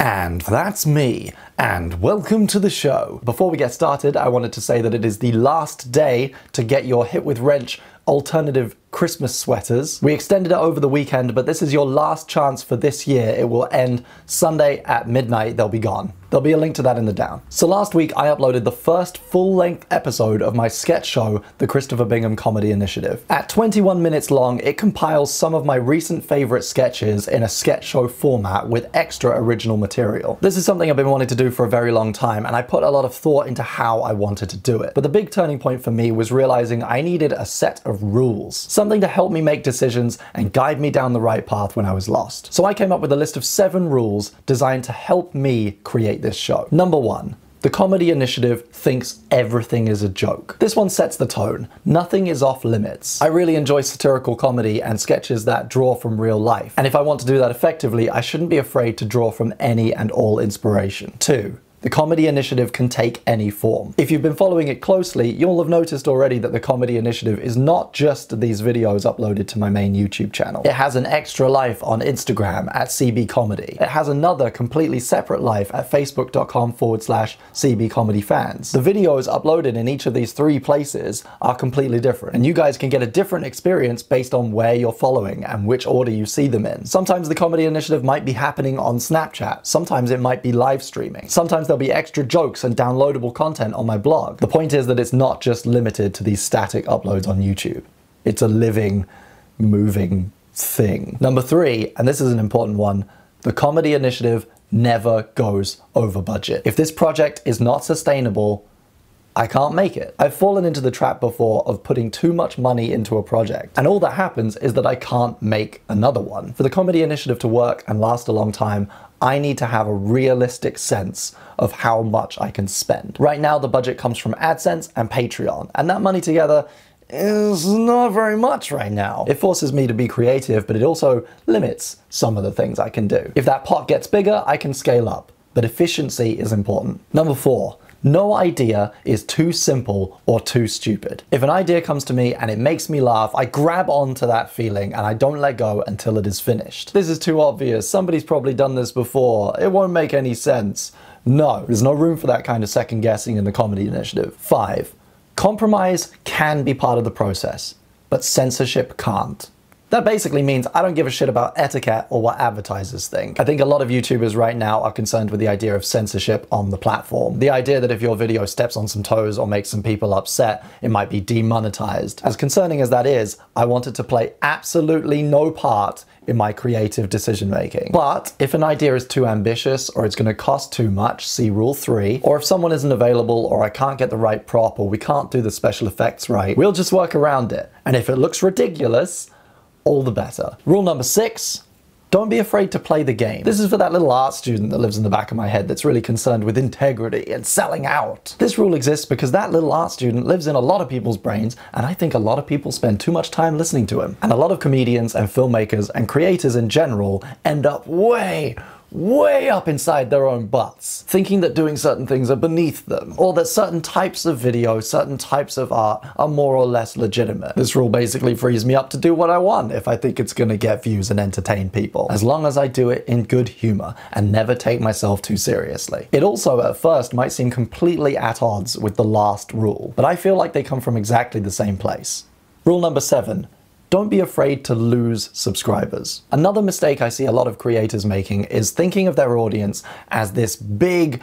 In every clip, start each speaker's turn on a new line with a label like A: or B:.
A: And that's me, and welcome to the show. Before we get started, I wanted to say that it is the last day to get your Hit with Wrench alternative Christmas sweaters. We extended it over the weekend, but this is your last chance for this year. It will end Sunday at midnight. They'll be gone. There'll be a link to that in the down. So last week I uploaded the first full-length episode of my sketch show, The Christopher Bingham Comedy Initiative. At 21 minutes long, it compiles some of my recent favorite sketches in a sketch show format with extra original material. This is something I've been wanting to do for a very long time, and I put a lot of thought into how I wanted to do it. But the big turning point for me was realizing I needed a set of rules. Something to help me make decisions and guide me down the right path when I was lost. So I came up with a list of 7 rules designed to help me create this show. Number 1. The Comedy Initiative thinks everything is a joke. This one sets the tone. Nothing is off limits. I really enjoy satirical comedy and sketches that draw from real life. And if I want to do that effectively, I shouldn't be afraid to draw from any and all inspiration. 2. The Comedy Initiative can take any form. If you've been following it closely, you'll have noticed already that the Comedy Initiative is not just these videos uploaded to my main YouTube channel. It has an extra life on Instagram at CB Comedy. It has another completely separate life at facebook.com/CB Comedy Fans. The videos uploaded in each of these 3 places are completely different, and you guys can get a different experience based on where you're following and which order you see them in. Sometimes the Comedy Initiative might be happening on Snapchat. Sometimes it might be live streaming. Sometimes there'll be extra jokes and downloadable content on my blog. The point is that it's not just limited to these static uploads on YouTube. It's a living, moving thing. Number 3, and this is an important one, the Comedy Initiative never goes over budget. If this project is not sustainable, I can't make it. I've fallen into the trap before of putting too much money into a project, and all that happens is that I can't make another one. For the Comedy Initiative to work and last a long time, I need to have a realistic sense of how much I can spend. Right now, the budget comes from AdSense and Patreon, and that money together is not very much right now. It forces me to be creative, but it also limits some of the things I can do. If that pot gets bigger, I can scale up, but efficiency is important. Number 4. No idea is too simple or too stupid. If an idea comes to me and it makes me laugh, I grab onto that feeling and I don't let go until it is finished. This is too obvious. Somebody's probably done this before. It won't make any sense. No, there's no room for that kind of second guessing in the Comedy Initiative. 5. Compromise can be part of the process, but censorship can't. That basically means I don't give a shit about etiquette or what advertisers think. I think a lot of YouTubers right now are concerned with the idea of censorship on the platform. The idea that if your video steps on some toes or makes some people upset, it might be demonetized. As concerning as that is, I want it to play absolutely no part in my creative decision making. But if an idea is too ambitious or it's going to cost too much, see Rule 3, or if someone isn't available or I can't get the right prop or we can't do the special effects right, we'll just work around it. And if it looks ridiculous, all the better. Rule number 6, don't be afraid to play the game. This is for that little art student that lives in the back of my head that's really concerned with integrity and selling out. This rule exists because that little art student lives in a lot of people's brains, and I think a lot of people spend too much time listening to him. And a lot of comedians and filmmakers and creators in general end up way up inside their own butts, thinking that doing certain things are beneath them, or that certain types of video, certain types of art are more or less legitimate. This rule basically frees me up to do what I want if I think it's gonna get views and entertain people, as long as I do it in good humor and never take myself too seriously. It also at first might seem completely at odds with the last rule, but I feel like they come from exactly the same place. Rule number 7. Don't be afraid to lose subscribers. Another mistake I see a lot of creators making is thinking of their audience as this big,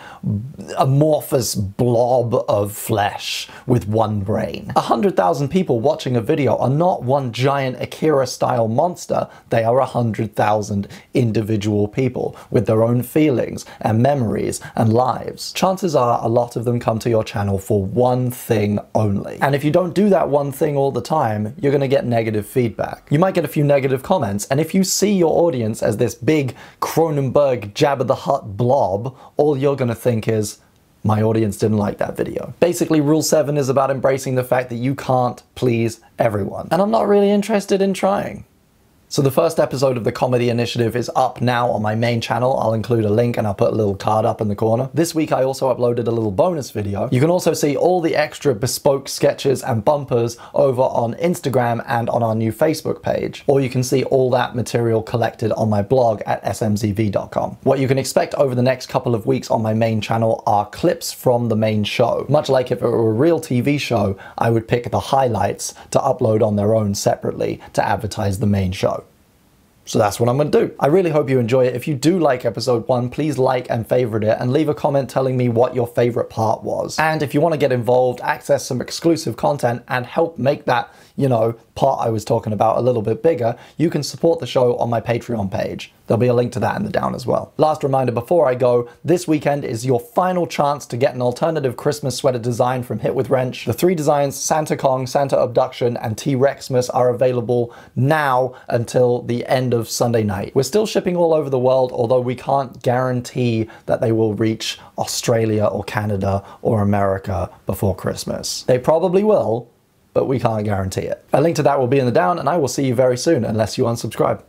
A: amorphous blob of flesh with one brain. 100,000 people watching a video are not one giant Akira-style monster. They are 100,000 individual people with their own feelings and memories and lives. Chances are a lot of them come to your channel for one thing only. And if you don't do that one thing all the time, you're gonna get negative feedback. You might get a few negative comments, and if you see your audience as this big Cronenberg Jabba the Hutt blob, all you're gonna think is, my audience didn't like that video. Basically, Rule 7 is about embracing the fact that you can't please everyone. And I'm not really interested in trying. So the first episode of the Comedy Initiative is up now on my main channel. I'll include a link and I'll put a little card up in the corner. This week I also uploaded a little bonus video. You can also see all the extra bespoke sketches and bumpers over on Instagram and on our new Facebook page. Or you can see all that material collected on my blog at smzv.com. What you can expect over the next couple of weeks on my main channel are clips from the main show. Much like if it were a real TV show, I would pick the highlights to upload on their own separately to advertise the main show. So that's what I'm going to do. I really hope you enjoy it. If you do like episode 1, please like and favorite it and leave a comment telling me what your favorite part was. And if you want to get involved, access some exclusive content and help make that, part I was talking about a little bit bigger, you can support the show on my Patreon page. There'll be a link to that in the down as well. Last reminder before I go, this weekend is your final chance to get an alternative Christmas sweater design from Hit with Wrench. The 3 designs, Santa Kong, Santa Abduction, and T-Rexmas are available now until the end of Sunday night. We're still shipping all over the world, although we can't guarantee that they will reach Australia or Canada or America before Christmas. They probably will, but we can't guarantee it. A link to that will be in the down, and I will see you very soon, unless you unsubscribe.